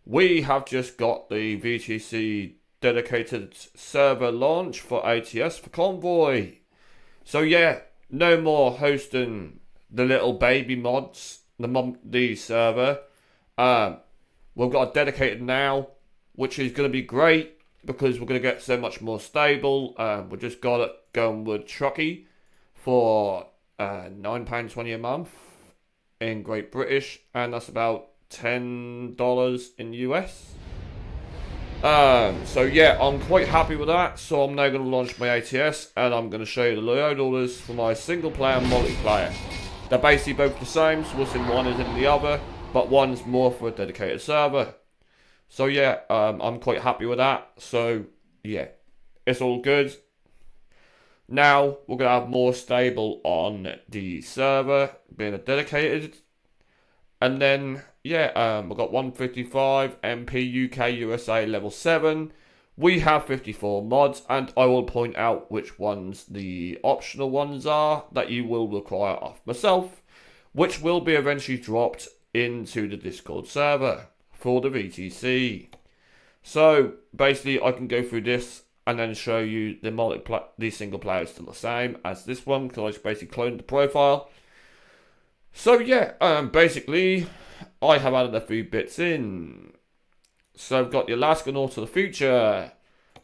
we have just got the VTC dedicated server launch for ATS for Convoy. So yeah, no more hosting the little baby mods, the server. We've got a dedicated now, which is going to be great because we're going to get so much more stable. We just got it going with Truckee for £9.20 a month in Great British, and that's about $10 in US. So yeah, I'm quite happy with that. So I'm now going to launch my ATS, and I'm going to show you the load orders for my single player and multiplayer. They're basically both the same, so what's in one is in the other, but one's more for a dedicated server. So yeah, I'm quite happy with that. So yeah, it's all good. Now we're going to have more stable on the server, being a dedicated. And then, yeah, we've got 155 MP UK USA level 7. We have 54 mods, and I will point out which ones the optional ones are that you will require off myself, which will be eventually dropped into the Discord server for the VTC. So basically, I can go through this and then show you the single player is still the same as this one because I just basically cloned the profile. So yeah, basically, I have added a few bits in. So I've got the Alaska North to the Future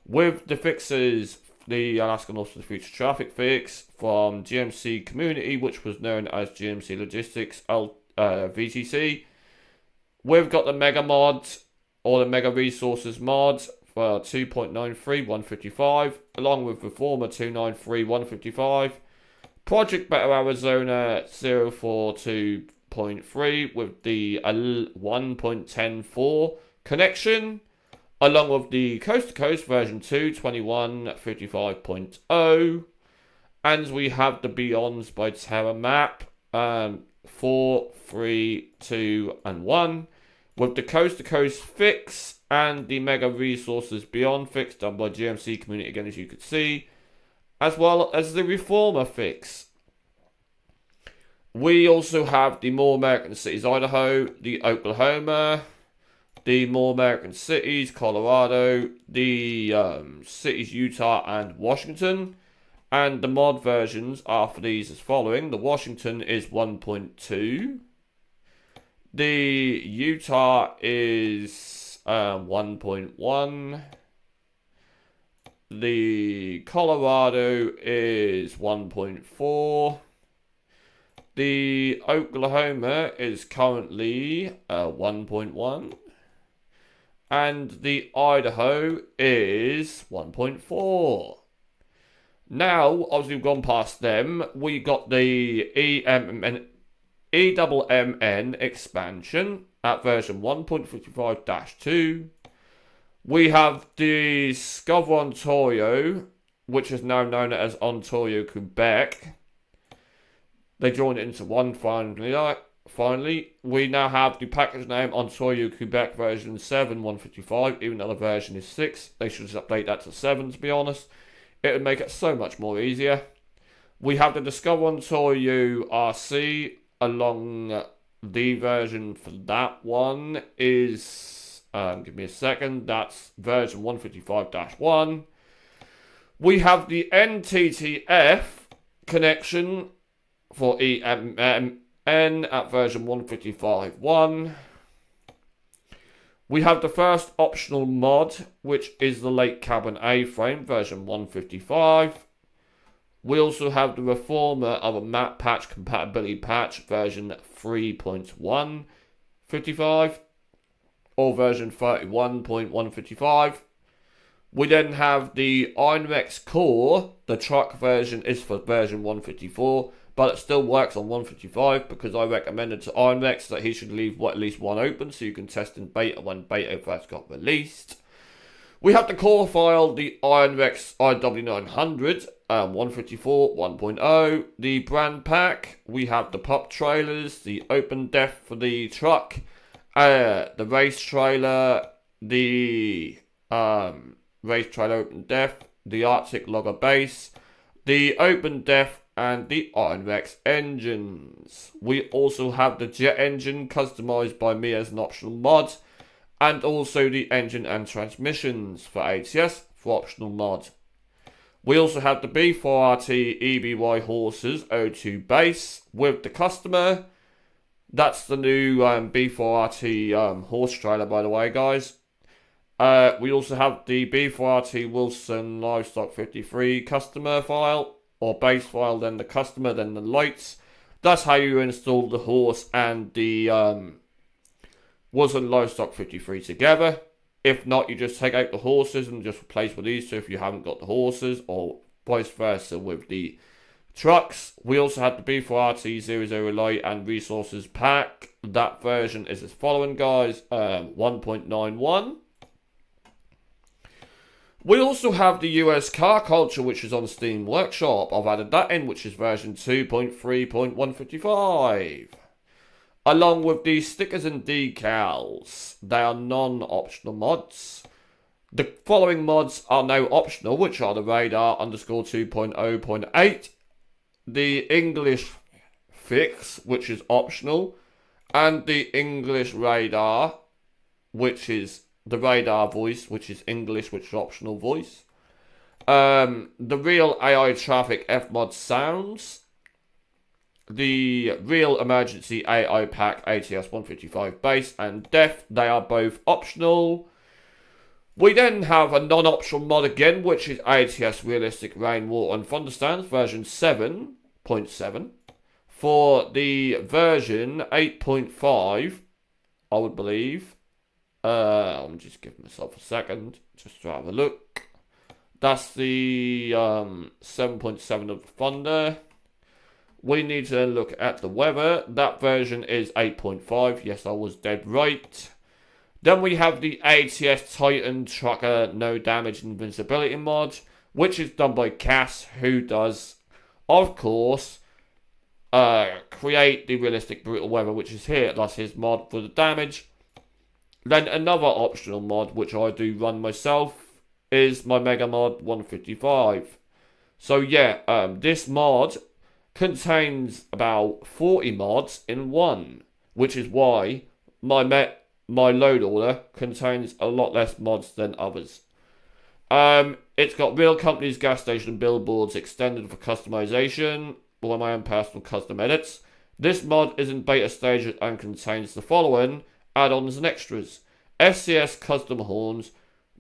with the fixes, the Alaska North to the Future traffic fix from GMC Community, which was known as GMC Logistics VTC. We've got the Mega mod, or the Mega Resources mod for 2.93 155, along with Reformer 293 155. Project Better Arizona 042.3 with the 1.104 connection, along with the Coast to Coast version 2 2155.0. And we have the Beyonds by Terra map 4, 3, 2, and 1, with the Coast to Coast fix and the Mega Resources Beyond fix done by GMC Community again, as you could see, as well as the Reformer fix. We also have the More American Cities Idaho, the Oklahoma, the More American Cities Colorado, the cities Utah and Washington, and the mod versions are for these as following. The Washington is 1.2, the Utah is 1.1, the Colorado is 1.4. The Oklahoma is currently 1.1. And the Idaho is 1.4. Now, obviously we've gone past them. We got the EMMN expansion at version 1.55-2. We have the Discover Ontario, which is now known as Ontario, Quebec. They joined it into one finally. We now have the package name Ontario, Quebec version 7 155, even though the version is 6. They should just update that to 7, to be honest. It would make it so much more easier. We have the Discover Ontario RC, along the version for that one is... give me a second. That's version 155-1. We have the NTTF connection for EMMN at version 155.1. We have the first optional mod, which is the Lake Cabin A-frame version 155. We also have the Reformer of a map patch compatibility patch version 3.155. or version 31.155. We then have the Ironrex Core. The truck version is for version 154, but it still works on 155 because I recommended to Ironrex that he should leave at least one open so you can test in beta when beta first got released. We have the core file, the Ironrex IW900, 154 1.0. The brand pack, we have the pup trailers, the open def for the truck, the race trailer, the race trailer open def, the Arctic logger base, the open def, and the Ironrex engines. We also have the jet engine customized by me as an optional mod, and also the engine and transmissions for ATS for optional mod. We also have the B4RT EBY horses O2 base with the customer. That's the new B4RT horse trailer, by the way, guys. We also have the B4RT Wilson Livestock 53 customer file, or base file, then the customer, then the lights. That's how you install the horse and the Wilson Livestock 53 together. If not, you just take out the horses and just replace with these two if you haven't got the horses, or vice versa with the trucks. We also have the B4RT 00 Light and Resources Pack. That version is as following, guys. 1.91. We also have the US Car Culture, which is on Steam Workshop. I've added that in, which is version 2.3.155. Along with the stickers and decals. They are non-optional mods. The following mods are now optional, which are the Radar underscore 2.0.8, the English Fix, which is optional, and the English Radar, which is the Radar voice, which is English, which is optional voice. The Real AI Traffic F-Mod sounds. The Real Emergency AI Pack ATS 155 base and def, they are both optional. We then have a non-optional mod again, which is ATS Realistic Rainwater and Thunderstands version 7.7. For the version 8.5, I would believe. I'm just giving myself a second just to have a look. That's the 7.7 of Thunder. We need to then look at the weather. That version is 8.5. Yes, I was dead right. Then we have the ATS Titan Trucker No Damage Invincibility mod, which is done by Cass, who does, of course, create the realistic brutal weather, which is here. That's his mod for the damage. Then another optional mod, which I do run myself, is my Mega Mod 155. So yeah, this mod contains about 40 mods in one, which is why my load order contains a lot less mods than others. It's got real companies, gas station billboards extended for customization, or my own personal custom edits. This mod is in beta stage and contains the following add-ons and extras: SCS custom horns,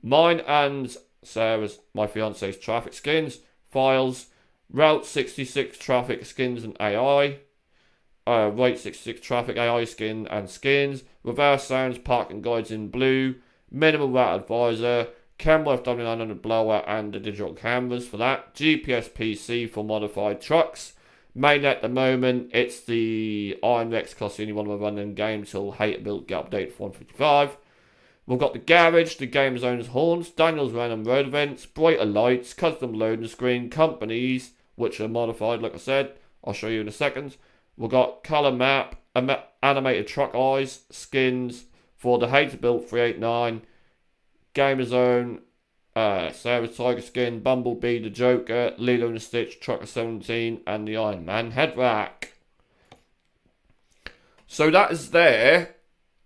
mine and Sarah's, my fiance's traffic skins, files, Route 66 traffic skins and AI, Rate 66 traffic AI skin and skins, reverse sounds, parking guides in blue, minimal route advisor, Kenworth W900 blower and the digital cameras for that, GPS PC for modified trucks. Mainly at the moment, it's the Iron Rex cost the only one we're running in game till Hater Build get update for 155. We've got the garage, the Game Zone's horns, Daniel's random road events, brighter lights, custom loading screen, companies, which are modified, like I said. I'll show you in a second. We've got color map, animated truck eyes, skins for the Hater Build 389, Gamer Zone, Sarah's Tiger Skin, Bumblebee, the Joker, Lilo and Stitch, Trucker 17, and the Iron Man head rack. So that is there.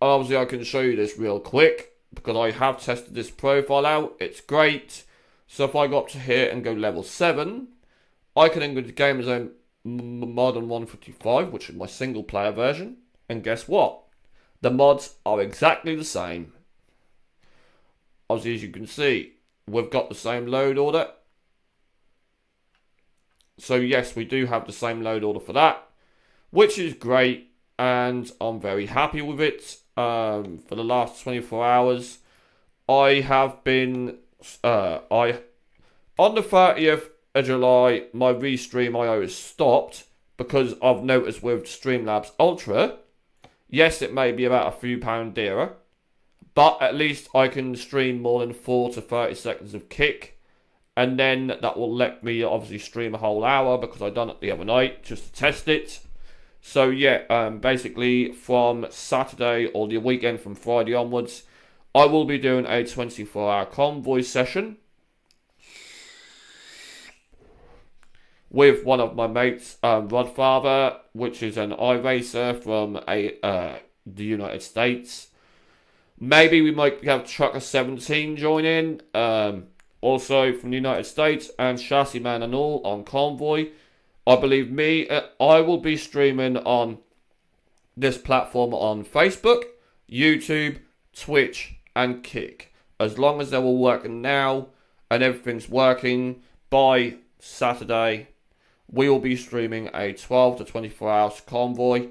Obviously, I can show you this real quick because I have tested this profile out. It's great. So if I go up to here and go level 7, I can then go to Gamer Zone Modern 155, which is my single player version. And guess what? The mods are exactly the same. Obviously, as you can see, we've got the same load order. So yes, we do have the same load order for that, which is great, and I'm very happy with it. For the last 24 hours, I have been, on the 30th of July, my Restream IO is stopped because I've noticed with Streamlabs Ultra, yes, it may be about a few pound dearer, but at least I can stream more than 4 to 30 seconds of kick, and then that will let me obviously stream a whole hour because I done it the other night just to test it. So yeah, basically from Saturday or the weekend from Friday onwards, I will be doing a 24-hour Convoy session with one of my mates, Rodfather, which is an iRacer from the United States. Maybe we might have Trucker 17 join in, also from the United States, and Chassis Man and all on Convoy. I believe I will be streaming on this platform on Facebook, YouTube, Twitch, and Kick. As long as they're all working now and everything's working, by Saturday, we will be streaming a 12 to 24 hours Convoy.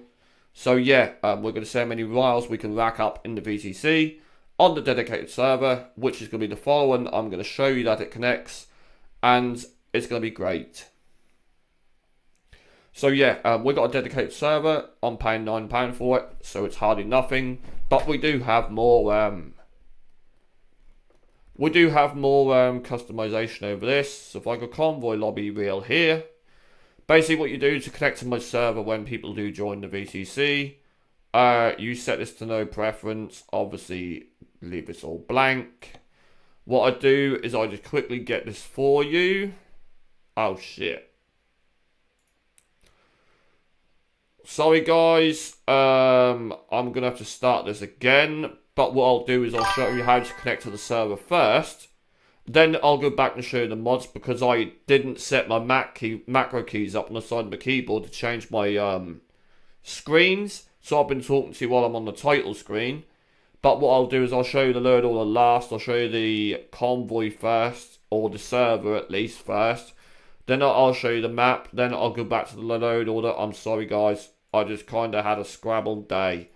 So yeah, we're going to see how many riles we can rack up in the VTC on the dedicated server, which is going to be the following. I'm going to show you that it connects, and it's going to be great. So yeah, we've got a dedicated server. I'm paying £9 for it, so it's hardly nothing. But we do have more. Customization over this. So if I go Convoy lobby reel here, basically what you do to connect to my server when people do join the VTC, you set this to no preference. Obviously, leave this all blank. What I do is I just quickly get this for you. Oh shit. Sorry guys, I'm going to have to start this again, but what I'll do is I'll show you how to connect to the server first, then I'll go back and show you the mods, because I didn't set my macro keys up on the side of my keyboard to change my screens, so I've been talking to you while I'm on the title screen. But what I'll do is I'll show you the Loadorder last, I'll show you the Convoy first, or the server at least first, then I'll show you the map, then I'll go back to the Loadorder. I'm sorry guys, I just kind of had a scrabbled day.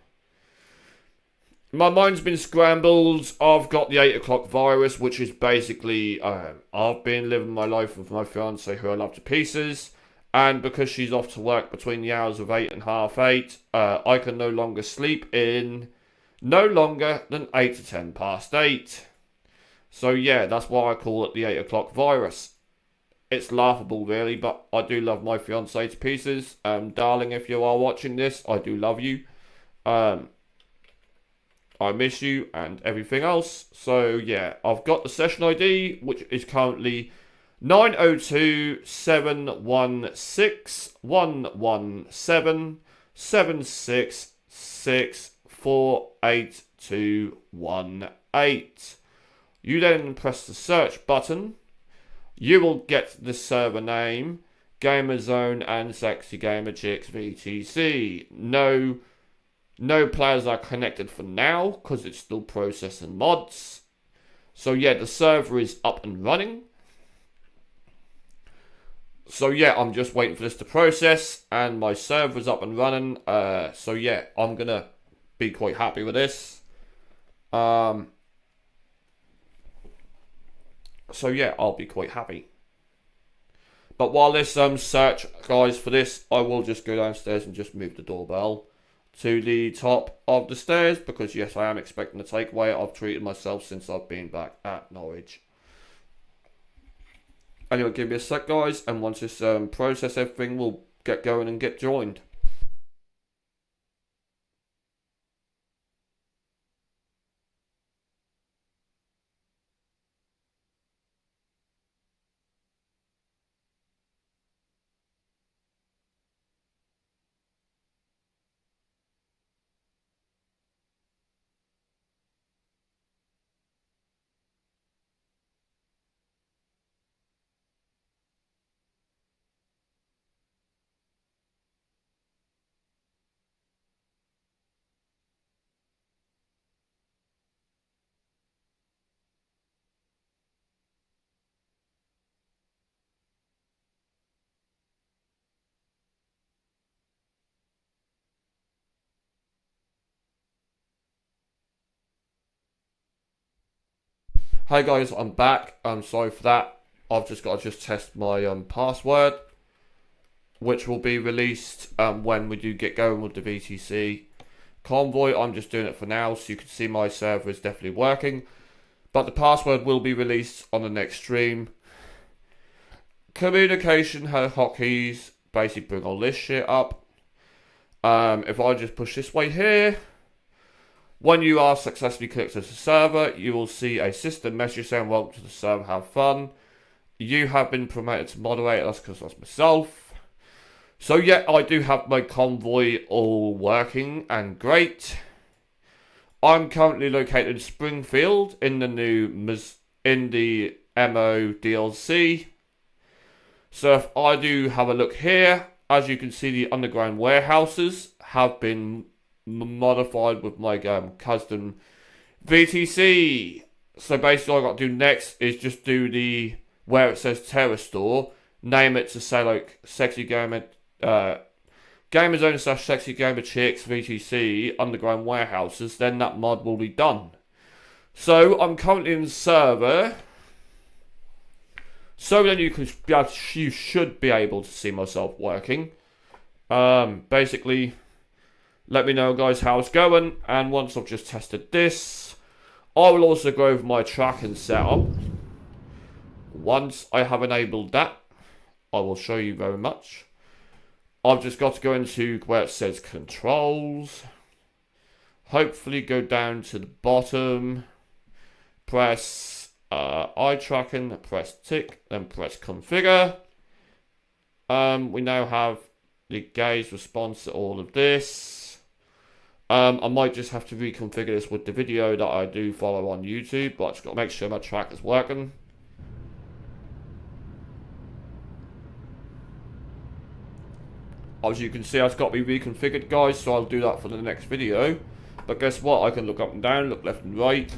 My mind's been scrambled. I've got the 8 o'clock virus, which is basically, I've been living my life with my fiance, who I love to pieces. And because she's off to work between the hours of 8 and half 8, I can no longer sleep in no longer than 8 to 10 past 8. So yeah, that's why I call it the 8 o'clock virus. It's laughable really, but I do love my fiance to pieces. Darling, if you are watching this, I do love you. I miss you and everything else. So yeah, I've got the session ID, which is currently 902-716-117-766-48218. You then press the search button. You will get the server name, Gamerzone and Sexy Gamer Chicks VTC. No players are connected for now because it's still processing mods. So yeah, the server is up and running. So yeah, I'm just waiting for this to process and my server's up and running. So yeah, I'm gonna be quite happy with this. So yeah, I'll be quite happy. But while this search, guys, for this, I will just go downstairs and just move the doorbell to the top of the stairs, because yes, I am expecting a takeaway. I've treated myself since I've been back at Norwich. Anyway, give me a sec, guys, and once this process everything, we'll get going and get joined. Hi guys, I'm back. I'm sorry for that. I've just got to test my password, which will be released when we do get going with the VTC. Convoy, I'm just doing it for now, so you can see my server is definitely working. But the password will be released on the next stream. Communication hotkeys basically bring all this shit up. If I just push this way here, when you are successfully connected to the server, you will see a system message saying, welcome to the server, have fun. You have been promoted to moderator, that's because that's myself. So yeah, I do have my Convoy all working and great. I'm currently located in Springfield in the MO DLC. So if I do have a look here, as you can see, the underground warehouses have been modified with my custom VTC. So basically all I got to do next is just do the, where it says Terror Store, name it to say like Sexy Gamer, Gamer Zone / Sexy Gamer Chicks VTC Underground Warehouses, then that mod will be done. So I'm currently in the server. So then you should be able to see myself working. Basically, let me know guys how it's going, and once I've just tested this, I will also go over my tracking setup. Once I have enabled that, I will show you very much. I've just got to go into where it says controls. Hopefully go down to the bottom. Press eye tracking, press tick, then press configure. We now have the gaze response to all of this. I might just have to reconfigure this with the video that I do follow on YouTube, but I've just got to make sure my track is working. As you can see, it's got to be reconfigured, guys, so I'll do that for the next video. But guess what? I can look up and down, look left and right.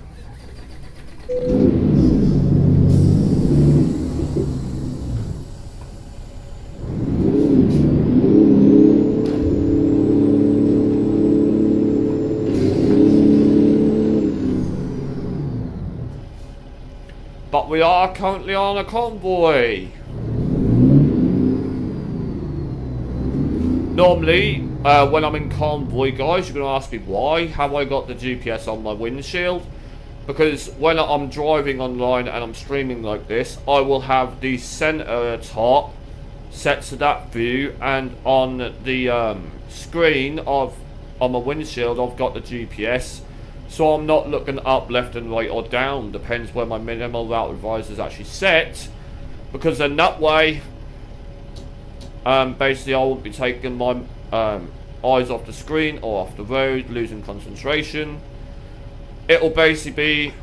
But we are currently on a convoy. Normally, when I'm in convoy, guys, you're going to ask me why have I got the GPS on my windshield? Because when I'm driving online and I'm streaming like this, I will have the center top set to that view, and on the screen on my windshield, I've got the GPS. So I'm not looking up, left and right or down, depends where my minimal route advisor is actually set. Because then that way, basically I won't be taking my eyes off the screen or off the road, losing concentration. It'll basically be,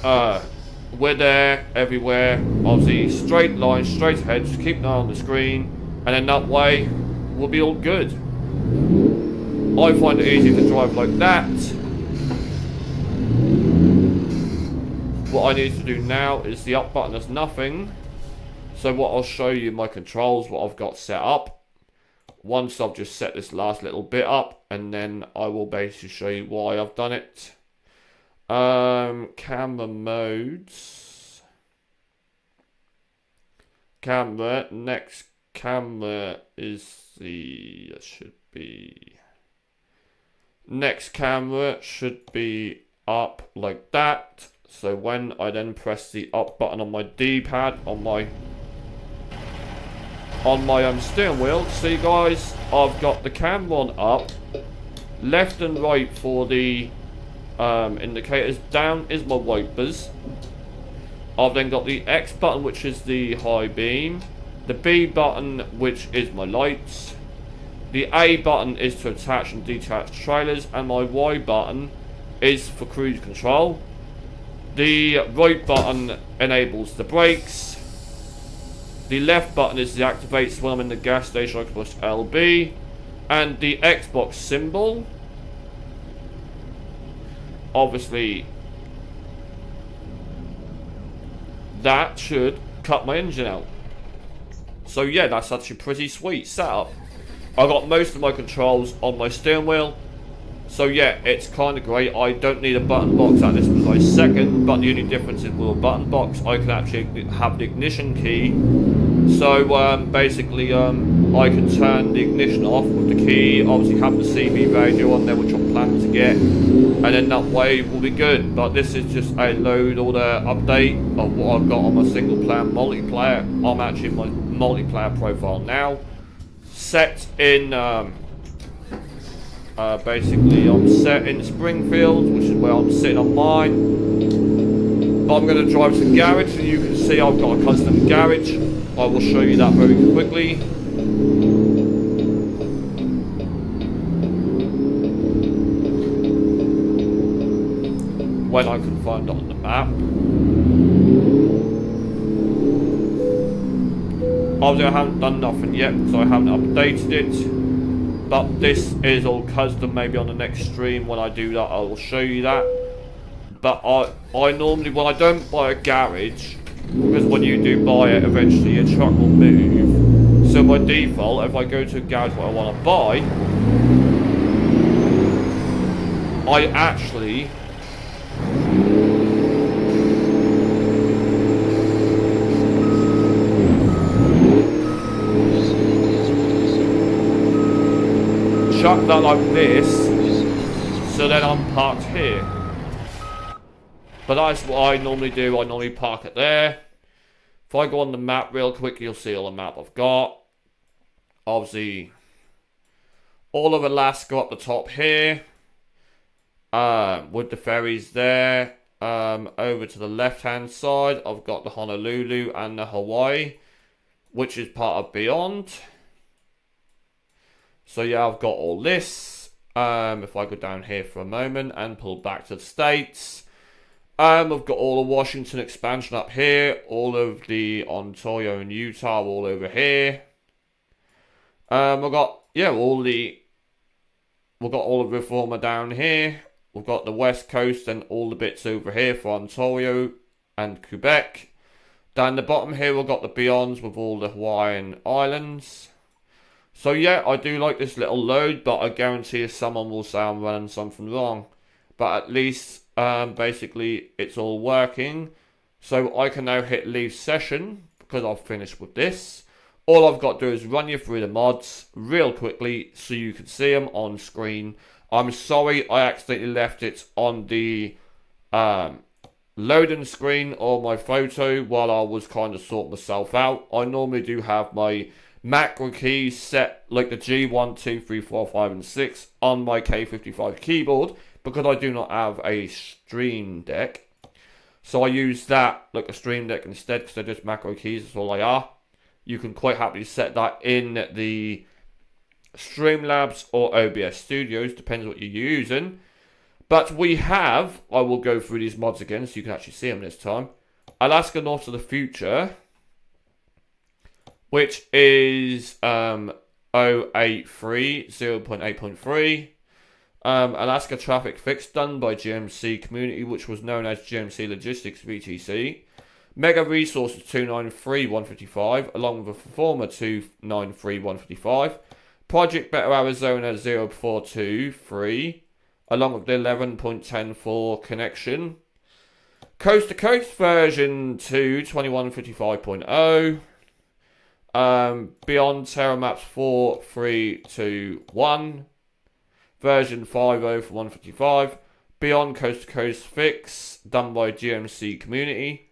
we're there, everywhere, obviously straight line, straight ahead, just keep an eye on the screen, and then that way, we'll be all good. I find it easy to drive like that. What I need to do now is the up button is nothing. So what I'll show you my controls, what I've got set up. Once I've just set this last little bit up, and then I will basically show you why I've done it. Camera modes. Camera. Next camera is the, next camera should be up like that. So when I then press the up button on my D-pad on my steering wheel, see guys, I've got the camera on up, left and right for the indicators, down is my wipers. I've then got the X button, which is the high beam, the B button, which is my lights, the A button is to attach and detach trailers, and my Y button is for cruise control. The right button enables the brakes. The left button is the activates when I'm in the gas station. I can push LB. And the Xbox symbol, obviously, that should cut my engine out. So yeah, that's actually pretty sweet setup. I got most of my controls on my steering wheel. So yeah, it's kind of great. I don't need a button box at this precise second, but the only difference is with a button box, I can actually have the ignition key. So basically, I can turn the ignition off with the key, obviously have the CB radio on there, which I'm planning to get, and then that way we'll be good. But this is just a Loadorder update of what I've got on my single player multiplayer. I'm actually in my multiplayer profile now, set in basically I'm set in Springfield, which is where I'm sitting on mine. But I'm going to drive to the garage, and you can see I've got a custom garage. I will show you that very quickly. when I can find it on the map. Obviously I haven't done nothing yet because I haven't updated it, but this is all custom. Maybe on the next stream when I do that I will show you that. But I normally, when I don't buy a garage, because when you do buy it eventually your truck will move, so by default if I go to a garage what I want to buy, I actually chuck that like this, so then I'm parked here. But that's what I normally do. I normally park it there. If I go on the map real quick, you'll see all the map I've got. Obviously, all of Alaska up the top here. With the ferries there. Over to the left-hand side, I've got the Honolulu and the Hawaii, which is part of Beyond. So yeah, I've got all this. If I go down here for a moment and pull back to the States. I've got all the Washington expansion up here. All of the Ontario and Utah all over here. I've got, yeah, we've got all of Reforma down here. We've got the West Coast and all the bits over here for Ontario and Quebec. Down the bottom here, we've got the Beyonds with all the Hawaiian Islands. So yeah, I do like this little load, but I guarantee someone will say I'm running something wrong. But at least, basically, it's all working. So I can now hit leave session, because I've finished with this. All I've got to do is run you through the mods real quickly, so you can see them on screen. I'm sorry, I accidentally left it on the loading screen or my photo while I was kind of sorting myself out. I normally do have my macro keys set like the G, 1, 2, 3, 4, 5 and 6 on my K55 keyboard, because I do not have a Stream Deck. So I use that like a Stream Deck instead, because they're just macro keys, that's all they are. You can quite happily set that in the Streamlabs or OBS Studios, depends what you're using. But we have, I will go through these mods again so you can actually see them this time. Alaska North of the Future, which is 083, 0.8.3. Alaska Traffic Fix, done by GMC Community, which was known as GMC Logistics VTC. Mega Resources 293-155, along with a former 293-155. Project Better Arizona 0423, along with the 11.104 connection. Coast to Coast version 2, 2155.0. Beyond Terra Maps 4321. Version 50 for 155. Beyond Coast to Coast Fix, done by GMC Community.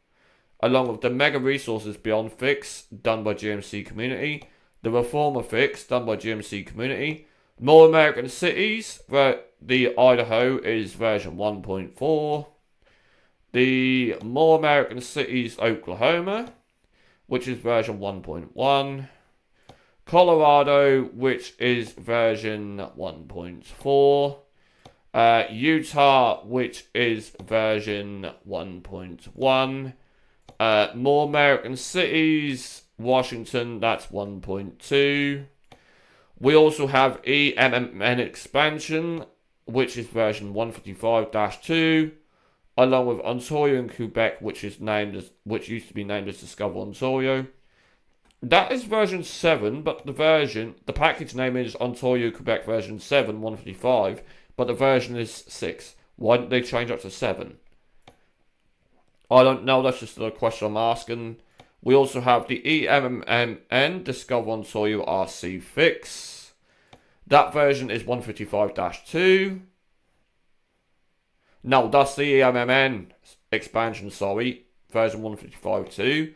Along with the Mega Resources Beyond Fix, done by GMC Community. The Reformer Fix, done by GMC Community. More American Cities, where the Idaho is version 1.4. The More American Cities Oklahoma, which is version 1.1. Colorado, which is version 1.4. Utah, which is version 1.1. More American Cities, Washington, that's 1.2. We also have EMMN expansion, which is version 155-2, along with Ontario and Quebec, which used to be named as Discover Ontario. That is version 7, but the package name is Ontario Quebec version 7, 155, but the version is 6. Why didn't they change up to 7? I don't know, that's just a question I'm asking. We also have the EMMN Discover Ontario RC Fix. That version is 155-2. No, that's the EMMN expansion, sorry. Version 155-2.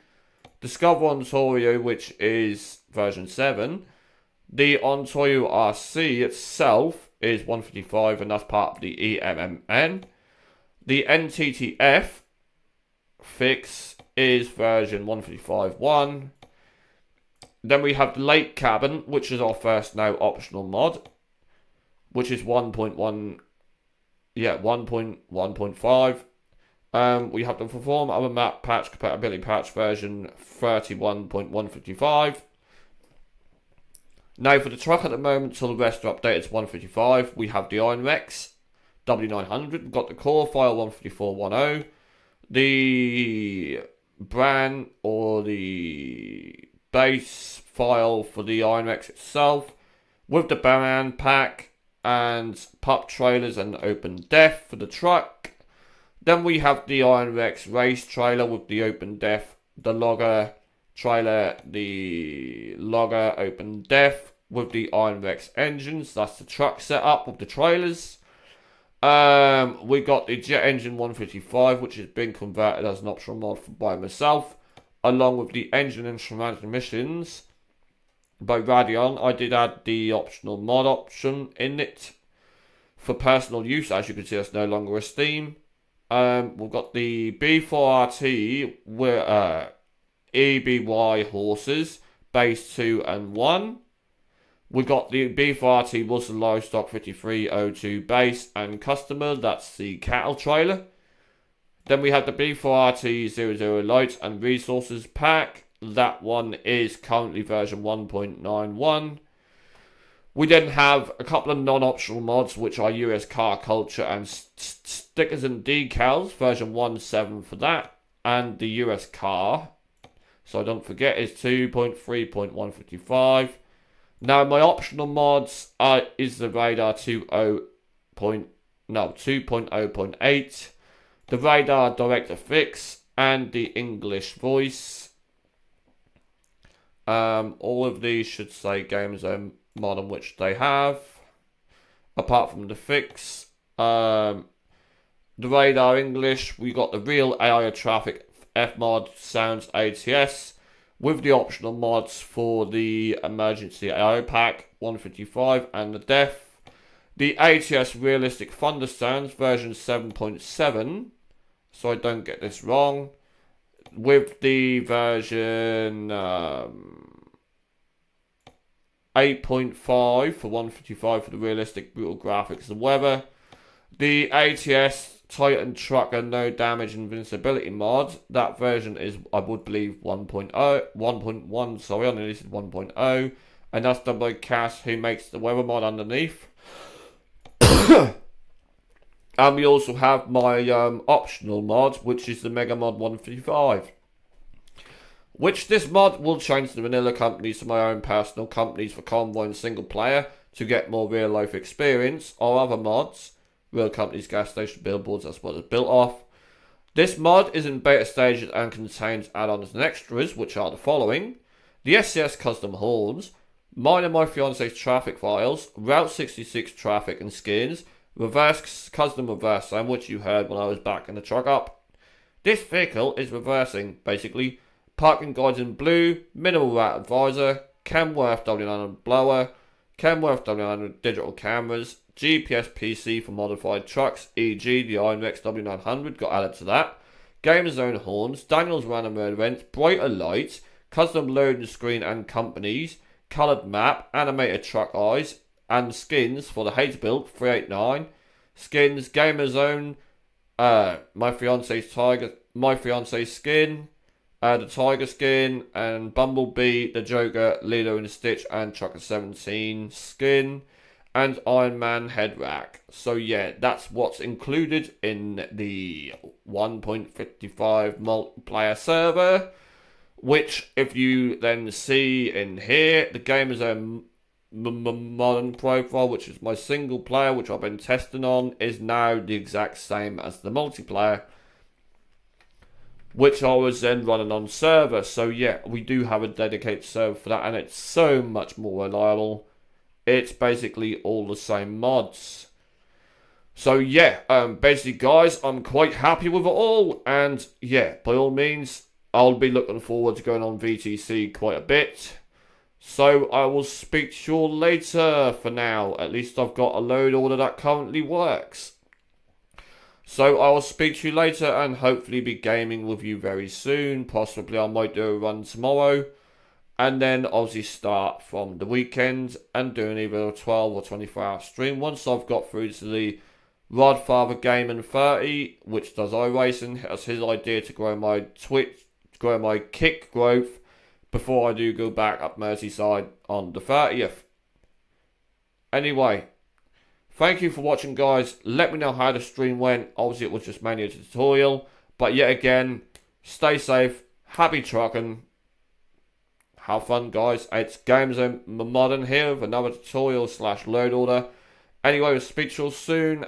Discover Ontario, which is version 7. The Ontario RC itself is 155, and that's part of the EMMN. The NTTF fix is version 155.1. Then we have the Lake Cabin, which is our first now optional mod, which is 1.1, yeah, 1.1.5. We have the Perform Other Map Patch Compatibility Patch version 31.155. Now for the truck at the moment, till the rest are updated to 155, we have the Iron Rex W900. We've got the core file 154.10. The brand or the base file for the Iron Rex itself, with the Baran pack and pup trailers and open def for the truck. Then we have the Iron Rex race trailer with the open def, the logger trailer, the logger open def with the Iron Rex engines. That's the truck setup with the trailers. We got the jet engine 155, which has been converted as an optional mod by myself, along with the engine and transmissions by Radeon. I did add the optional mod option in it for personal use. As you can see, it's no longer a Steam. We've got the B4RT with EBY horses, base 2 and 1. We've got the B4RT Wilson Livestock 5302 base and customer, that's the cattle trailer. Then we have the B4RT 00 Lights and Resources pack. That one is currently version 1.91. We then have a couple of non-optional mods, which are US Car Culture and Stickers and Decals, version 1.7 for that, and the US Car. So don't forget, it's 2.3.155. Now my optional mods is the Radar 2.0.8, the Radar Director Fix, and the English Voice. All of these should say Game Zone mod on which they have, apart from the fix. The Radar English, we got the Real AI Traffic F-Mod Sounds ATS with the optional mods for the Emergency AI Pack 155 and the Def. The ATS Realistic Thunder Sounds version 7.7, so I don't get this wrong, with the version 8.5 for 155 for the realistic brutal graphics and weather. The ATS Titan Trucker No Damage Invincibility mod, that version is, I would believe, 1.1, sorry, I nearly said 1.0, and that's done by Cass, who makes the weather mod underneath. And we also have my optional mod, which is the Mega Mod 155. Which this mod will change the vanilla companies to my own personal companies for Convoy and single player to get more real life experience, or other mods, real companies, gas station, billboards, that's what it's built off. This mod is in beta stages and contains add-ons and extras, which are the following: the SCS custom horns, mine and my fiance's traffic files, Route 66 traffic and skins, reverse custom reverse sign, which you heard when I was backing the truck up. This vehicle is reversing, basically. Parking guides in blue, minimal route advisor, Kenworth W900 blower, Kenworth W900 digital cameras, GPS PC for modified trucks, e.g. the Iron Rex W900 got added to that, Gamer Zone horns, Daniel's random road events, brighter lights, custom loading screen and companies, coloured map, animated truck eyes, and skins for the Hate Build 389, skins, Gamer Zone, my fiance's skin, the Tiger skin, and Bumblebee, the Joker, Lilo and Stitch, and Trucker 17 skin, and Iron Man head rack. So yeah, that's what's included in the 1.55 multiplayer server, which if you then see in here, the Gamer's own modern profile, which is my single player, which I've been testing on, is now the exact same as the multiplayer, which I was then running on server. So yeah, we do have a dedicated server for that, and it's so much more reliable. It's basically all the same mods. So yeah, basically guys, I'm quite happy with it all, and yeah, by all means, I'll be looking forward to going on VTC quite a bit. So I will speak to you all later. For now, at least I've got a load order that currently works. So I will speak to you later and hopefully be gaming with you very soon. Possibly I might do a run tomorrow. And then obviously start from the weekend and doing either a 12 or 24 hour stream once I've got through to the Rodfather Gaming 30, which does iRacing, has his idea to grow my kick growth before I do go back up Merseyside on the 30th. Anyway, thank you for watching, guys. Let me know how the stream went. Obviously, it was just mainly a tutorial, but yet again, stay safe, happy trucking, have fun, guys. It's Games Modern here with another tutorial / load order. Anyway, we'll speak to you all soon.